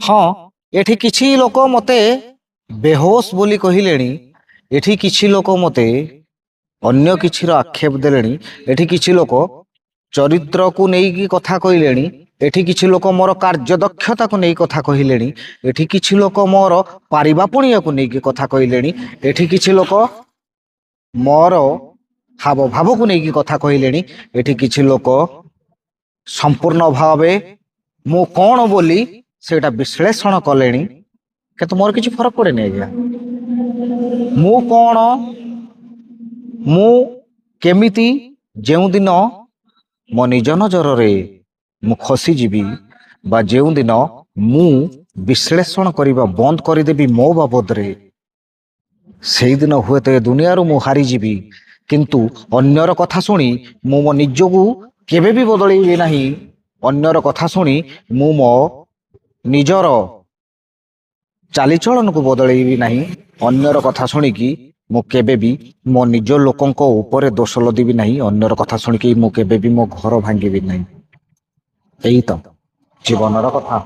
ହଁ, ଏଠି କିଛି ଲୋକ ମତେ ବେହୋସ ବୋଲି କହିଲେଣି। ଏଠି କିଛି ଲୋକ ମତେ ଅନ୍ୟ କିଛିର ଆକ୍ଷେପ ଦେଲେଣି। ଏଠି କିଛି ଲୋକ ଚରିତ୍ରକୁ ନେଇକି କଥା କହିଲେଣି। ଏଠି କିଛି ଲୋକ ମୋର କାର୍ଯ୍ୟଦକ୍ଷତାକୁ ନେଇ କଥା କହିଲେଣି। ଏଠି କିଛି ଲୋକ ମୋର ପାରିବାପଣିଆକୁ ନେଇକି କଥା କହିଲେଣି। ଏଠି କିଛି ଲୋକ ମୋର ହାବଭାବକୁ ନେଇକି କଥା କହିଲେଣି। ଏଠି କିଛି ଲୋକ ସମ୍ପୂର୍ଣ୍ଣ ଭାବେ ମୁଁ କଣ ବୋଲି ସେଇଟା ବିଶ୍ଳେଷଣ କଲେଣି। କିନ୍ତୁ ମୋର କିଛି ଫରକ ପଡ଼େନି ଆଜ୍ଞା। ମୁଁ କଣ, ମୁଁ କେମିତି, ଯେଉଁଦିନ ମୋ ନିଜ ନଜରରେ ମୁଁ ଖସିଯିବି ବା ଯେଉଁଦିନ ମୁଁ ବିଶ୍ଳେଷଣ କରିବା ବନ୍ଦ କରିଦେବି ମୋ ବାବଦରେ, ସେଇଦିନ ହୁଏତ ଏ ଦୁନିଆରୁ ମୁଁ ହାରିଯିବି। କିନ୍ତୁ ଅନ୍ୟର କଥା ଶୁଣି ମୁଁ ମୋ ନିଜକୁ କେବେ ବି ବଦଳେଇବି ନାହିଁ। ଅନ୍ୟର କଥା ଶୁଣି ମୁଁ ମୋ ନିଜର ଚାଲିଚଳନକୁ ବଦଳେଇବି ନାହିଁ। ଅନ୍ୟର କଥା ଶୁଣିକି ମୁଁ କେବେ ବି ମୋ ନିଜ ଲୋକଙ୍କ ଉପରେ ଦୋଷ ଲଦିବି ନାହିଁ। ଅନ୍ୟର କଥା ଶୁଣିକି ମୁଁ କେବେ ବି ମୋ ଘର ଭାଙ୍ଗିବି ନାହିଁ। ଏଇ ତ ଜୀବନର କଥା।